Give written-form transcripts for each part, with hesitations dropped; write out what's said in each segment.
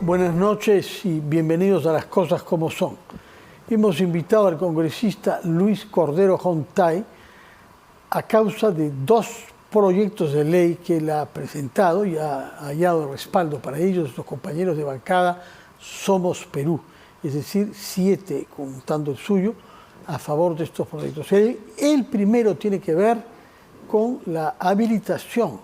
Buenas noches y bienvenidos a Las Cosas Como Son. Hemos invitado al congresista Luis Cordero Hontay a causa de dos proyectos de ley que él ha presentado y ha hallado respaldo para ellos, los compañeros de bancada Somos Perú, es decir, 7, contando el suyo, a favor de estos proyectos. El primero tiene que ver con la habilitación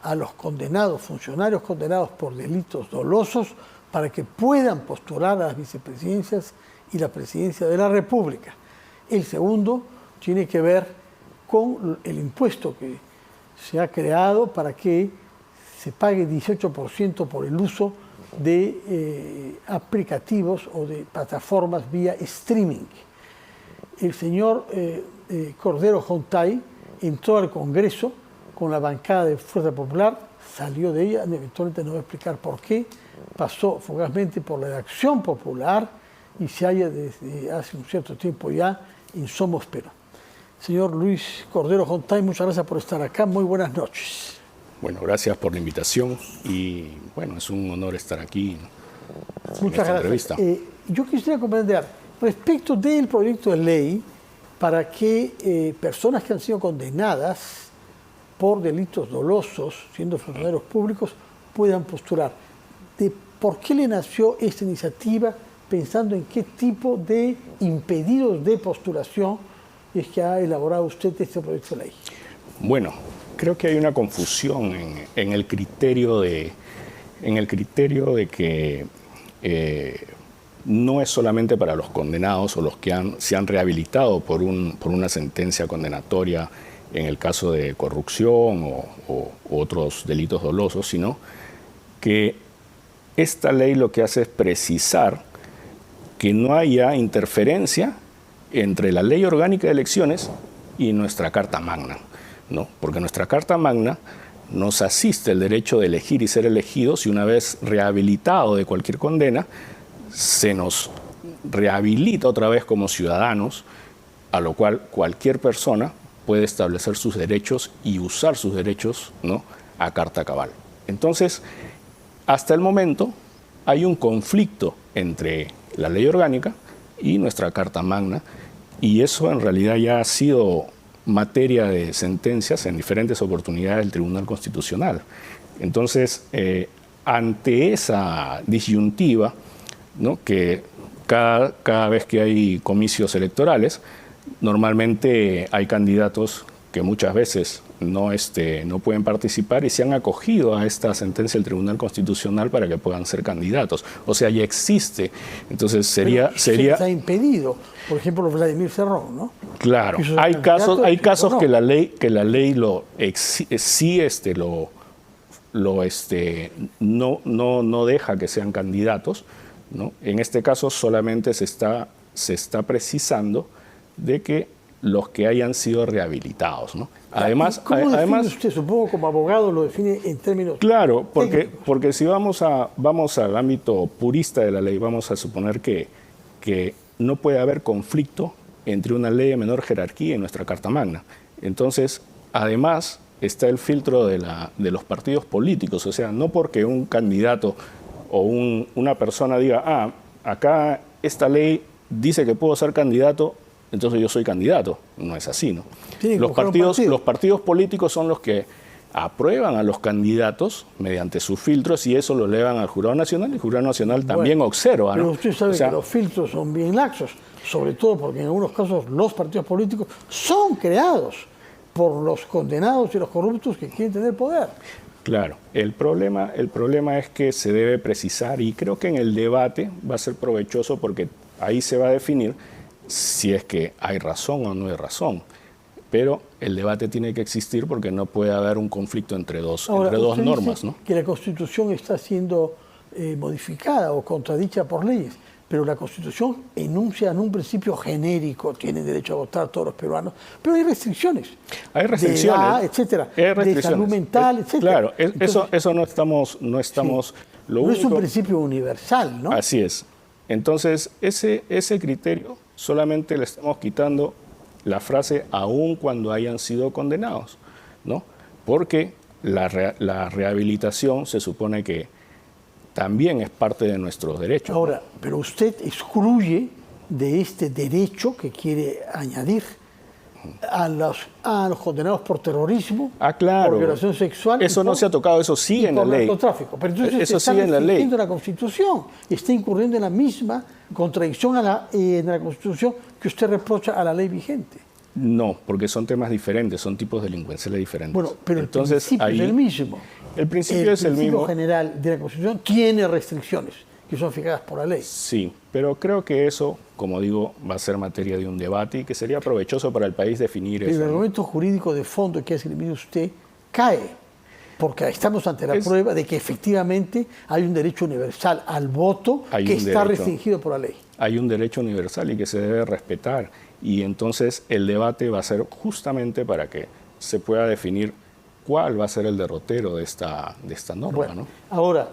a los condenados, funcionarios condenados por delitos dolosos, para que puedan postular a las vicepresidencias y la presidencia de la República. El segundo tiene que ver con el impuesto que se ha creado para que se pague 18% por el uso de aplicativos o de plataformas vía streaming. El señor Cordero Hontay entró al Congreso con la bancada de Fuerza Popular, salió de ella, eventualmente nos va a explicar por qué, pasó fugazmente por la Acción Popular y se halla desde hace un cierto tiempo ya en Somos Perú. Señor Luis Cordero Hontay, muchas gracias por estar acá, muy buenas noches. Bueno, gracias por la invitación y bueno, es un honor estar aquí en esta entrevista. Yo quisiera comprender, respecto del proyecto de ley para que personas que han sido condenadas por delitos dolosos, siendo funcionarios públicos, puedan postular. ¿Por qué le nació esta iniciativa pensando en qué tipo de impedidos de postulación es que ha elaborado usted este proyecto de ley? Bueno, creo que hay una confusión en el criterio de que no es solamente para los condenados o los que se han rehabilitado por una sentencia condenatoria en el caso de corrupción o otros delitos dolosos, sino que esta ley lo que hace es precisar que no haya interferencia entre la Ley Orgánica de Elecciones y nuestra Carta Magna, ¿no? Porque nuestra Carta Magna nos asiste el derecho de elegir y ser elegidos y una vez rehabilitado de cualquier condena, se nos rehabilita otra vez como ciudadanos, a lo cual cualquier persona puede establecer sus derechos y usar sus derechos, ¿no?, a carta cabal. Entonces, hasta el momento hay un conflicto entre la ley orgánica y nuestra Carta Magna, y eso en realidad ya ha sido materia de sentencias en diferentes oportunidades del Tribunal Constitucional. Entonces, ante esa disyuntiva, ¿no?, que cada vez que hay comicios electorales, normalmente hay candidatos que muchas veces no pueden participar y se han acogido a esta sentencia del Tribunal Constitucional para que puedan ser candidatos. O sea, ya existe. Entonces sería se ha impedido, por ejemplo, Vladimir Cerrón, ¿no? Claro, hay casos que la ley no deja que sean candidatos, ¿no? En este caso solamente se está precisando de que los que hayan sido rehabilitados, ¿no? Además, ¿cómo define usted? Supongo como abogado lo define en términos claro, porque si vamos al ámbito purista de la ley, vamos a suponer que no puede haber conflicto entre una ley de menor jerarquía y nuestra Carta Magna. Entonces, además, está el filtro de los partidos políticos, o sea, no porque un candidato o una persona diga, acá esta ley dice que puedo ser candidato, entonces yo soy candidato. No es así, ¿no? Los partidos políticos son los que aprueban a los candidatos mediante sus filtros y eso lo elevan al Jurado Nacional y el Jurado Nacional también observa, ¿no? Pero usted sabe que los filtros son bien laxos, sobre todo porque en algunos casos los partidos políticos son creados por los condenados y los corruptos que quieren tener poder. Claro, el problema es que se debe precisar y creo que en el debate va a ser provechoso porque ahí se va a definir si es que hay razón o no hay razón. Pero el debate tiene que existir porque no puede haber un conflicto entre dos normas, ¿no? Que la Constitución está siendo modificada o contradicha por leyes, pero la Constitución enuncia en un principio genérico, tienen derecho a votar todos los peruanos, pero hay restricciones. Hay restricciones. De edad, etcétera, de salud mental, etcétera. Claro, eso no estamos sí. No es un principio universal, ¿no? Así es. Entonces, ese criterio solamente le estamos quitando la frase aun cuando hayan sido condenados, ¿no? Porque la rehabilitación se supone que también es parte de nuestros derechos. Ahora, pero usted excluye de este derecho que quiere añadir a los condenados por terrorismo, Claro. por violación sexual. Eso no se ha tocado, eso sigue en la ley. Narcotráfico. Pero entonces eso está sigue en la ley. restringiendo la Constitución. Está incurriendo en la misma contradicción en la Constitución que usted reprocha a la ley vigente. No, porque son temas diferentes, son tipos delincuenciales diferentes. Bueno, pero entonces, el principio es el mismo. El principio es el mismo. El principio general de la Constitución tiene restricciones que son fijadas por la ley. Sí, pero creo que eso, como digo, va a ser materia de un debate y que sería provechoso para el país definir pero eso. El argumento jurídico de fondo que ha esgrimido usted cae, porque estamos ante la prueba de que efectivamente hay un derecho universal al voto que está restringido por la ley. Hay un derecho universal y que se debe respetar. Y entonces el debate va a ser justamente para que se pueda definir cuál va a ser el derrotero de esta norma. Bueno, ¿no? Ahora,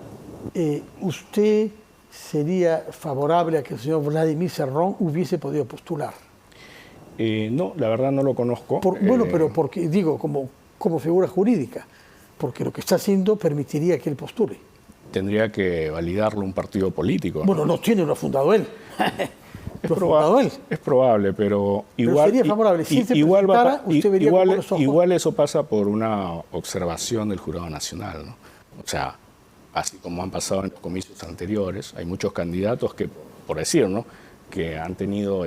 ¿usted sería favorable a que el señor Vladimir Cerrón hubiese podido postular? No, la verdad no lo conozco. Bueno, pero porque digo, como figura jurídica, porque lo que está haciendo permitiría que él postule. Tendría que validarlo un partido político. Bueno, no tiene, lo ha fundado él. Es probable, pero igual. Sería favorable. Si se presentara, usted vería con buenos ojos. Igual eso pasa por una observación del Jurado Nacional, ¿no? O sea, así como han pasado en los comicios anteriores, hay muchos candidatos que, por decir, ¿no?, que han tenido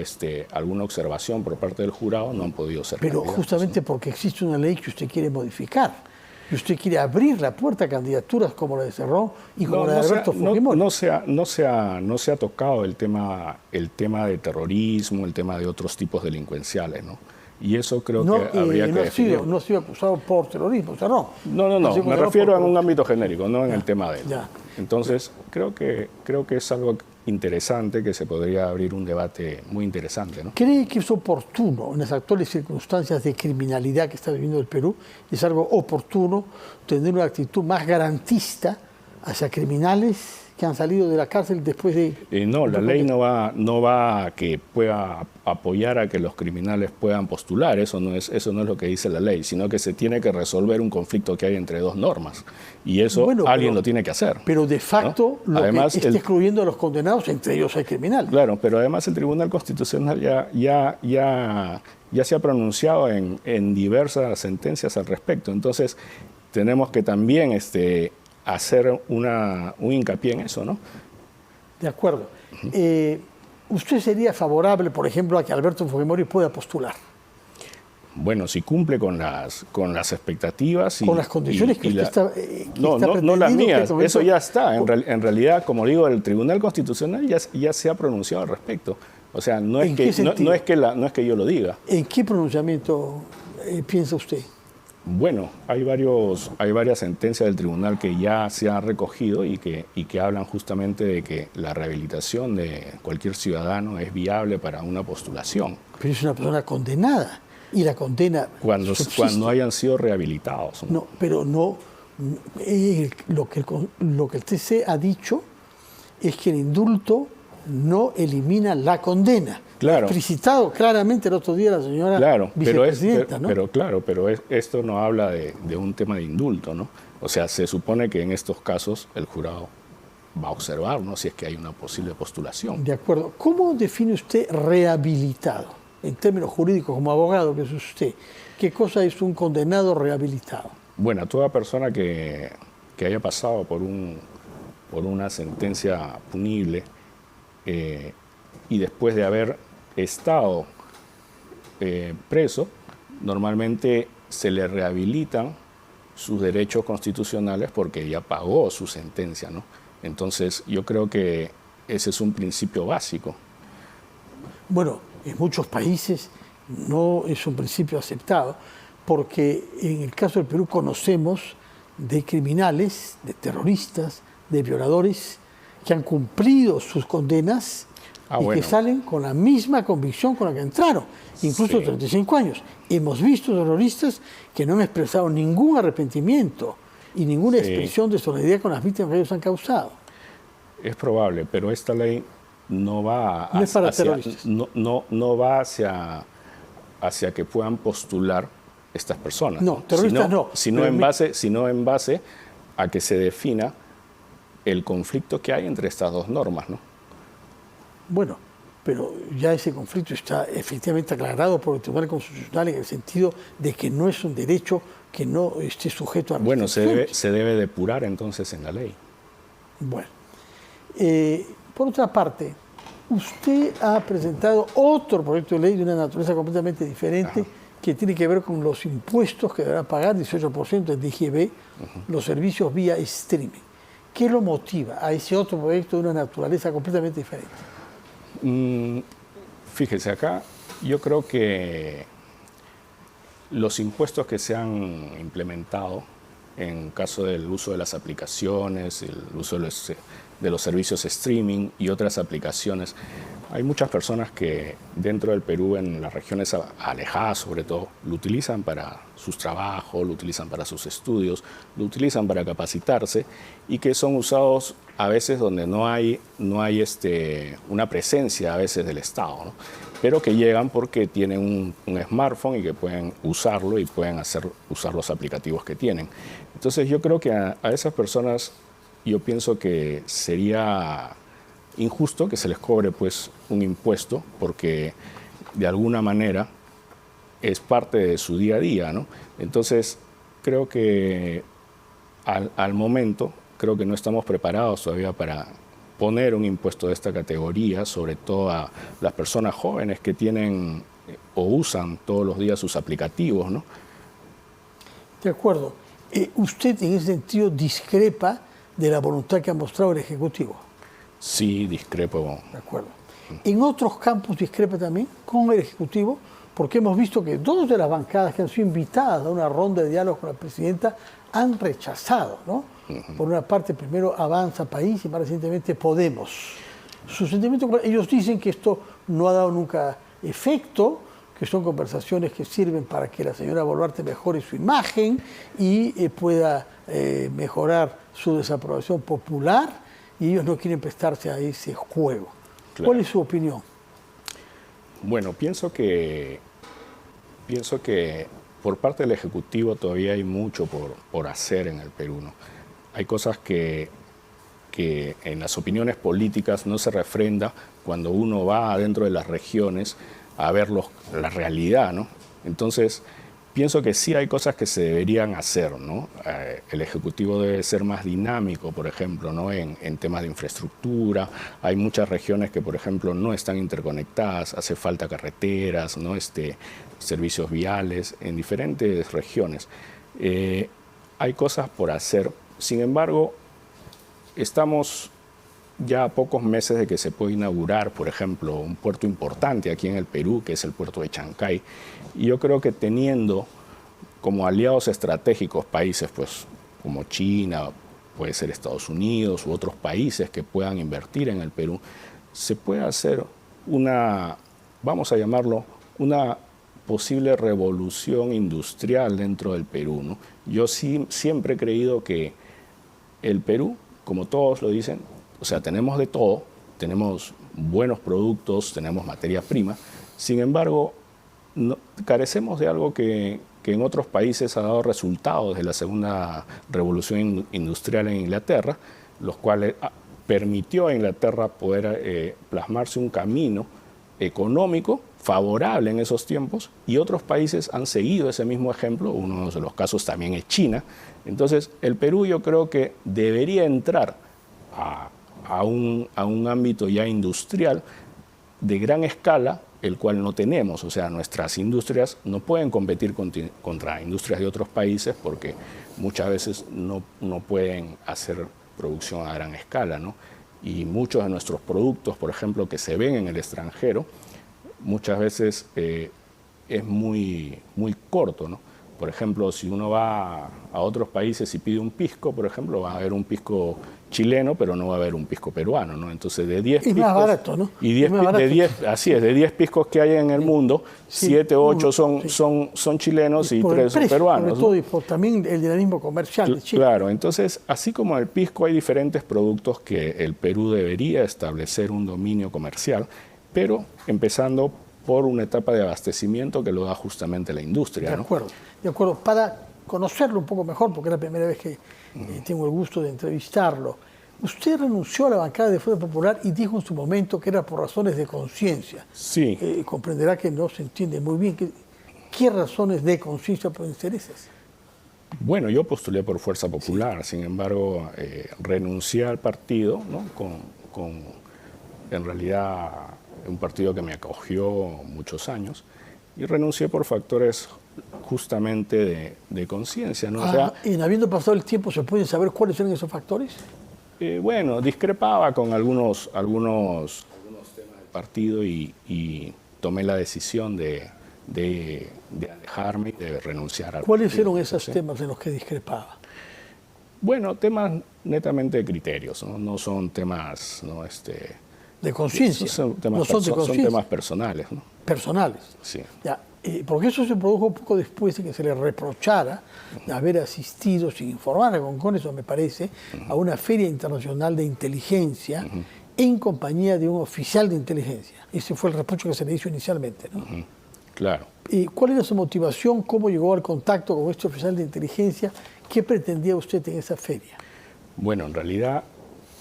alguna observación por parte del jurado, no han podido ser Pero candidatos, justamente ¿no? Porque existe una ley que usted quiere modificar. Y usted quiere abrir la puerta a candidaturas como la de Cerrón y como la de Alberto Fujimori. No se ha tocado el tema de terrorismo, el tema de otros tipos delincuenciales, ¿no? Y eso creo que habría que definir. No ha sido acusado por terrorismo, Cerrón. No, me refiero en un ámbito genérico, no en el tema de él. Ya. Entonces, creo que es algo interesante, que se podría abrir un debate muy interesante, ¿no? ¿Cree que es oportuno, en las actuales circunstancias de criminalidad que está viviendo el Perú, es algo oportuno tener una actitud más garantista hacia criminales que han salido de la cárcel después de... No, la ley no va a que pueda apoyar a que los criminales puedan postular, eso no es lo que dice la ley, sino que se tiene que resolver un conflicto que hay entre dos normas, y eso alguien lo tiene que hacer. Pero de facto, ¿no? Además, está excluyendo a los condenados, entre ellos hay criminales. Claro, pero además el Tribunal Constitucional ya se ha pronunciado en diversas sentencias al respecto, entonces tenemos que también hacer un hincapié en eso, ¿no? De acuerdo. ¿Usted sería favorable, por ejemplo, a que Alberto Fujimori pueda postular? Bueno, si cumple con las expectativas. Con las condiciones que usted está no las mías, eso ya está. En realidad, como digo, el Tribunal Constitucional ya se ha pronunciado al respecto. O sea, no es que yo lo diga. ¿En qué pronunciamiento piensa usted? Bueno, hay varias sentencias del tribunal que ya se han recogido y que hablan justamente de que la rehabilitación de cualquier ciudadano es viable para una postulación. Pero es una persona condenada y la condena cuando hayan sido rehabilitados. No, pero no. Lo que el TC ha dicho es que el indulto no elimina la condena. Claro. Explicitado claramente el otro día la señora vicepresidenta, ¿no? Pero esto no habla de un tema de indulto, ¿no? O sea, se supone que en estos casos el jurado va a observar, ¿no?, si es que hay una posible postulación. De acuerdo. ¿Cómo define usted rehabilitado? En términos jurídicos, como abogado que es usted, ¿qué cosa es un condenado rehabilitado? Bueno, toda persona que haya pasado por una sentencia punible y después de haber estado preso, normalmente se le rehabilitan sus derechos constitucionales porque ya pagó su sentencia, ¿no? Entonces, yo creo que ese es un principio básico. Bueno, en muchos países no es un principio aceptado, porque en el caso del Perú conocemos de criminales, de terroristas, de violadores que han cumplido sus condenas que salen con la misma convicción con la que entraron, incluso 35 años. Hemos visto terroristas que no han expresado ningún arrepentimiento y ninguna expresión de solidaridad con las víctimas que ellos han causado. Es probable, pero esta ley no va no es para terroristas. No va hacia que puedan postular estas personas. No, terroristas no. Sino en base a que se defina el conflicto que hay entre estas dos normas, ¿no? Bueno, pero ya ese conflicto está efectivamente aclarado por el Tribunal Constitucional en el sentido de que no es un derecho que no esté sujeto a restricciones. Bueno, se debe depurar entonces en la ley. Bueno, por otra parte, usted ha presentado otro proyecto de ley de una naturaleza completamente diferente. Ajá. Que tiene que ver con los impuestos que deberá pagar, 18% del DGB, los servicios vía streaming. ¿Qué lo motiva a ese otro proyecto de una naturaleza completamente diferente? Fíjese, acá yo creo que los impuestos que se han implementado en caso del uso de las aplicaciones, el uso de los servicios streaming y otras aplicaciones, hay muchas personas que dentro del Perú, en las regiones alejadas sobre todo, lo utilizan para sus trabajos, lo utilizan para sus estudios, lo utilizan para capacitarse y que son usados a veces donde no hay una presencia a veces del Estado, ¿no? Pero que llegan porque tienen un smartphone y que pueden usarlo y pueden usar los aplicativos que tienen. Entonces yo creo que a esas personas yo pienso que sería injusto que se les cobre pues un impuesto porque de alguna manera es parte de su día a día, ¿no? Entonces creo que al momento creo que no estamos preparados todavía para poner un impuesto de esta categoría, sobre todo a las personas jóvenes que tienen o usan todos los días sus aplicativos, ¿no? De acuerdo. ¿Usted en ese sentido discrepa de la voluntad que ha mostrado el Ejecutivo? Sí, discrepo. De acuerdo. En otros campos discrepa también con el Ejecutivo, porque hemos visto que dos de las bancadas que han sido invitadas a una ronda de diálogo con la presidenta han rechazado, ¿no? Por una parte, primero Avanza País y más recientemente Podemos. Su sentimiento, ellos dicen que esto no ha dado nunca efecto, que son conversaciones que sirven para que la señora Boluarte mejore su imagen y pueda mejorar su desaprobación popular, y ellos no quieren prestarse a ese juego. Claro. ¿Cuál es su opinión? Bueno, pienso que por parte del Ejecutivo todavía hay mucho por hacer en el Perú, ¿no? Hay cosas que en las opiniones políticas no se refrenda cuando uno va adentro de las regiones a ver la realidad, ¿no? Entonces, pienso que sí hay cosas que se deberían hacer, ¿no? El Ejecutivo debe ser más dinámico, por ejemplo, ¿no? En temas de infraestructura. Hay muchas regiones que, por ejemplo, no están interconectadas, hace falta carreteras, ¿no? Servicios viales en diferentes regiones. Hay cosas por hacer. Sin embargo, estamos ya a pocos meses de que se puede inaugurar, por ejemplo, un puerto importante aquí en el Perú, que es el puerto de Chancay. Y yo creo que teniendo como aliados estratégicos países pues, como China, puede ser Estados Unidos u otros países que puedan invertir en el Perú, se puede hacer vamos a llamarlo, una posible revolución industrial dentro del Perú, ¿no? Yo siempre he creído que el Perú, como todos lo dicen, o sea, tenemos de todo, tenemos buenos productos, tenemos materia prima, sin embargo, carecemos de algo que en otros países ha dado resultados de la segunda revolución industrial en Inglaterra, los cuales permitió a Inglaterra poder plasmarse un camino económico favorable en esos tiempos, y otros países han seguido ese mismo ejemplo. Uno de los casos también es China. Entonces, el Perú yo creo que debería entrar a un ámbito ya industrial de gran escala, el cual no tenemos. O sea, nuestras industrias no pueden competir contra industrias de otros países porque muchas veces no pueden hacer producción a gran escala, ¿no? Y muchos de nuestros productos, por ejemplo, que se ven en el extranjero, muchas veces es muy corto, ¿no? Por ejemplo, si uno va a otros países y pide un pisco, por ejemplo, va a haber un pisco chileno, pero no va a haber un pisco peruano, ¿no? Entonces, de 10 piscos... más barato, ¿no? Y así es, de 10 piscos que hay en el mundo, 7 o 8 son chilenos y 3 son peruanos. Sobre todo, y por también el dinamismo comercial de Chile. Claro, entonces, así como el pisco, hay diferentes productos que el Perú debería establecer un dominio comercial, pero empezando por una etapa de abastecimiento que lo da justamente la industria, ¿no? De acuerdo. Para conocerlo un poco mejor, porque es la primera vez que tengo el gusto de entrevistarlo, Usted renunció a la bancada de Fuerza Popular y dijo en su momento que era por razones de conciencia. Sí. Comprenderá que no se entiende muy bien qué razones de conciencia pueden ser esas. Bueno, yo postulé por Fuerza Popular, sin embargo, renuncié al partido, ¿no? En realidad, un partido que me acogió muchos años, y renuncié por factores justamente de conciencia, ¿no? O sea, en habiendo pasado el tiempo, ¿se pueden saber cuáles eran esos factores? Bueno, discrepaba con algunos temas del partido y tomé la decisión de alejarme y de renunciar al ¿Cuáles partido. eran esos temas en los que discrepaba? Bueno, temas netamente de criterios, no son temas, ¿no? De conciencia. Son temas, no son de son conciencia. temas personales, ¿no? Personales. Sí. Ya, porque eso se produjo un poco después de que se le reprochara de haber asistido sin informar con eso, me parece, a una feria internacional de inteligencia en compañía de un oficial de inteligencia. Ese fue el reproche que se le hizo inicialmente, ¿no? Claro. ¿Cuál era su motivación? ¿Cómo llegó al contacto con este oficial de inteligencia? ¿Qué pretendía usted en esa feria? Bueno, en realidad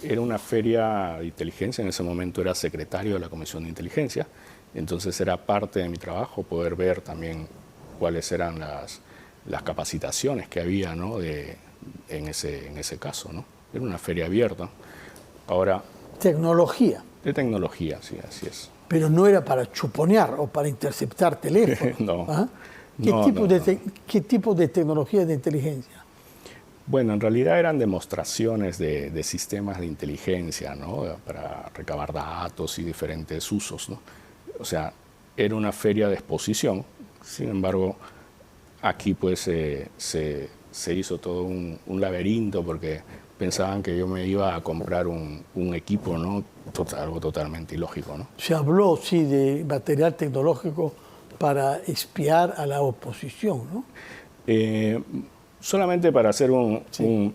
era una feria de inteligencia. En ese momento era secretario de la Comisión de Inteligencia. Entonces era parte de mi trabajo poder ver también cuáles eran las capacitaciones que había, ¿no? en ese caso, ¿no? Era una feria abierta. Ahora, Tecnología. de tecnología, sí, así es. Pero no era para chuponear o para interceptar teléfonos. No. ¿Ah? No. ¿Qué tipo de tecnología de inteligencia? Bueno, en realidad eran demostraciones de sistemas de inteligencia, ¿no? Para recabar datos y diferentes usos, ¿no? O sea, era una feria de exposición. Sin embargo, aquí pues se hizo todo un laberinto porque pensaban que yo me iba a comprar un equipo, ¿no? Algo totalmente ilógico, ¿no? Se habló, sí, de material tecnológico para espiar a la oposición, ¿no? Solamente para hacer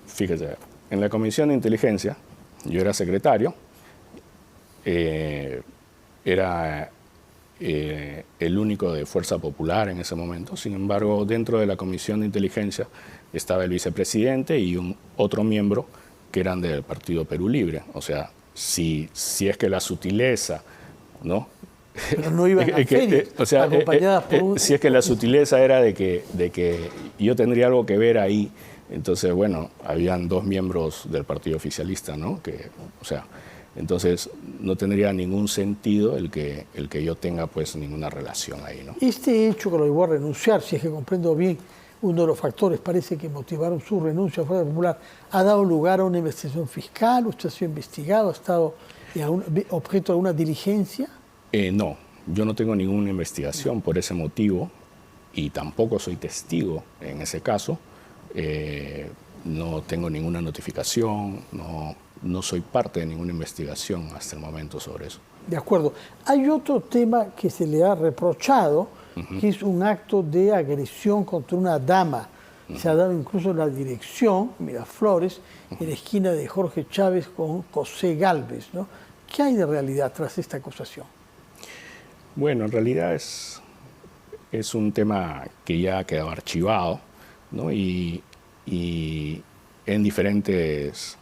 fíjese, en la Comisión de Inteligencia, yo era secretario, era el único de Fuerza Popular en ese momento. Sin embargo, dentro de la Comisión de Inteligencia estaba el vicepresidente y otro miembro que eran del Partido Perú Libre. O sea, si es que la sutileza, ¿no? Pero no iban a ferias, o sea, acompañadas por si es que la sutileza era de que yo tendría algo que ver ahí, entonces, bueno, habían dos miembros del partido oficialista, ¿no? O sea, entonces no tendría ningún sentido el que yo tenga pues ninguna relación ahí, ¿no? Este hecho que lo llevó a renunciar, si es que comprendo bien, uno de los factores parece que motivaron su renuncia a Fuerza Popular, ha dado lugar a una investigación fiscal. ¿Usted ha sido investigado? ¿Ha estado objeto de alguna diligencia? No, yo no tengo ninguna investigación por ese motivo y tampoco soy testigo en ese caso. No tengo ninguna notificación, no soy parte de ninguna investigación hasta el momento sobre eso. De acuerdo. Hay otro tema que se le ha reprochado, que es un acto de agresión contra una dama. Se ha dado incluso en la dirección, Miraflores, en la esquina de Jorge Chávez con José Gálvez, ¿no? ¿Qué hay de realidad tras esta acusación? Bueno, en realidad es un tema que ya ha quedado archivado, ¿no? Y en diferentes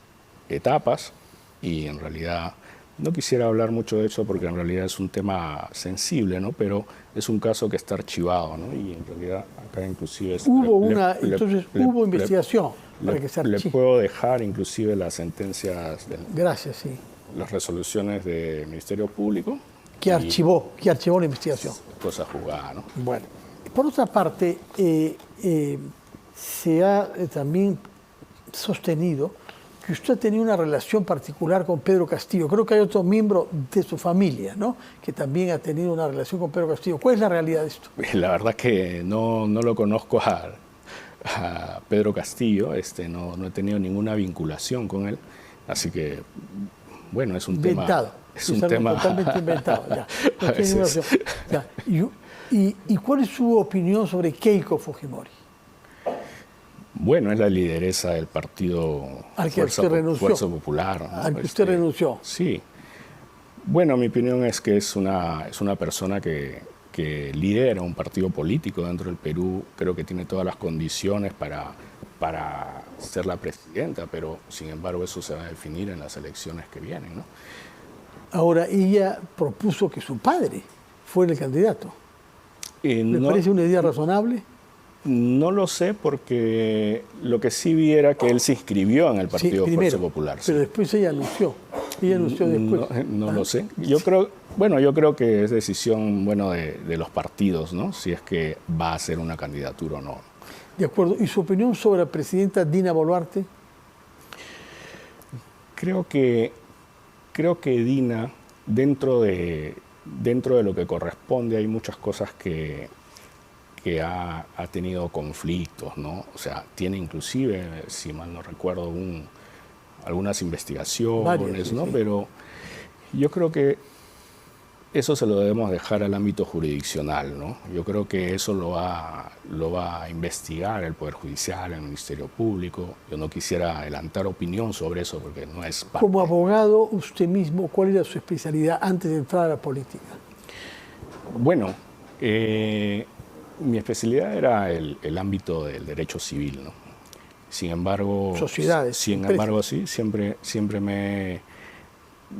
etapas, y en realidad no quisiera hablar mucho de eso porque en realidad es un tema sensible, ¿no? Pero es un caso que está archivado, ¿no? Y en realidad acá inclusive... Hubo investigación para que se archive. Le puedo dejar inclusive las sentencias, Gracias, sí. las resoluciones del Ministerio Público. Que archivó la investigación. Cosa jugada, ¿no? Bueno, por otra parte, se ha también sostenido que usted tenía una relación particular con Pedro Castillo. Creo que hay otro miembro de su familia, ¿no?, que también ha tenido una relación con Pedro Castillo. ¿Cuál es la realidad de esto? La verdad que no lo conozco a Pedro Castillo, no he tenido ninguna vinculación con él, así que, bueno, es un inventado. tema... Es un tema totalmente inventado. Ya. No tiene ya. ¿Y cuál es su opinión sobre Keiko Fujimori? Bueno, es la lideresa del partido Fuerza Popular, ¿no? Al que usted renunció. Sí. Bueno, mi opinión es que es una persona que lidera un partido político dentro del Perú. Creo que tiene todas las condiciones para para ser la presidenta, pero sin embargo eso se va a definir en las elecciones que vienen, ¿no? Ahora, ella propuso que su padre fuera el candidato. ¿Le parece una idea razonable? No lo sé, porque lo que sí vi era que él se inscribió en el Partido Fuerza Popular. Pero después ella anunció. Ella anunció después. No lo sé. Yo creo que es decisión de los partidos, ¿no? Si es que va a ser una candidatura o no. De acuerdo. ¿Y su opinión sobre la presidenta Dina Boluarte? Creo que Dina, dentro de lo que corresponde, hay muchas cosas que ha tenido conflictos, ¿no? O sea, tiene inclusive, si mal no recuerdo, algunas investigaciones, varias, ¿no? Sí. Pero yo creo que eso se lo debemos dejar al ámbito jurisdiccional, ¿no? Yo creo que eso lo va a investigar el Poder Judicial, el Ministerio Público. Yo no quisiera adelantar opinión sobre eso porque no es parte. Como abogado, usted mismo, ¿cuál era su especialidad antes de entrar a la política? Bueno, mi especialidad era el ámbito del derecho civil, ¿no? Sin embargo, sociedades. Sí, siempre me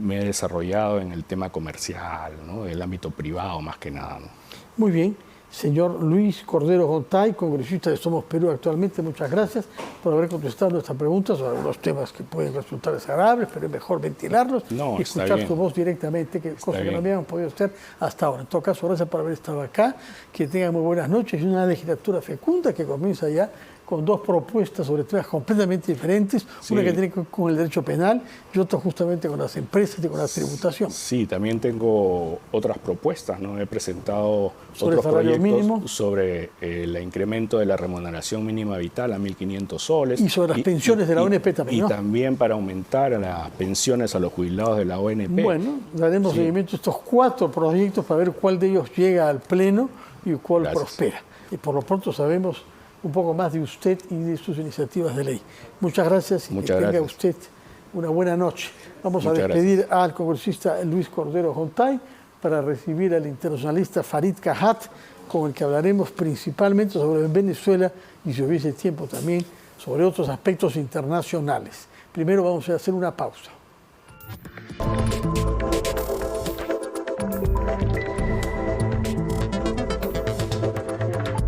he desarrollado en el tema comercial, ¿no? El ámbito privado más que nada, ¿no? Muy bien. Señor Luis Cordero Jontay, congresista de Somos Perú actualmente, muchas gracias por haber contestado nuestras preguntas sobre algunos temas que pueden resultar desagradables, pero es mejor ventilarlos y escuchar su voz directamente, cosa que no habíamos podido hacer hasta ahora. En todo caso, gracias por haber estado acá, que tengan muy buenas noches y una legislatura fecunda que comienza ya con dos propuestas sobre temas completamente diferentes, una que tiene que ver con el derecho penal y otra justamente con las empresas y con la tributación. Sí, también tengo otras propuestas, ¿no? He presentado sobre otros proyectos mínimo, sobre el incremento de la remuneración mínima vital a 1.500 soles. Y sobre las pensiones de la ONP también, ¿no? Y también para aumentar las pensiones a los jubilados de la ONP. Bueno, daremos seguimiento a estos 4 proyectos para ver cuál de ellos llega al Pleno y cuál prospera. Y por lo pronto sabemos un poco más de usted y de sus iniciativas de ley. Muchas gracias y que tenga usted una buena noche. Vamos a despedir al congresista Luis Cordero Jontay para recibir al internacionalista Farid Kahat, con el que hablaremos principalmente sobre Venezuela y, si hubiese tiempo, también sobre otros aspectos internacionales. Primero vamos a hacer una pausa.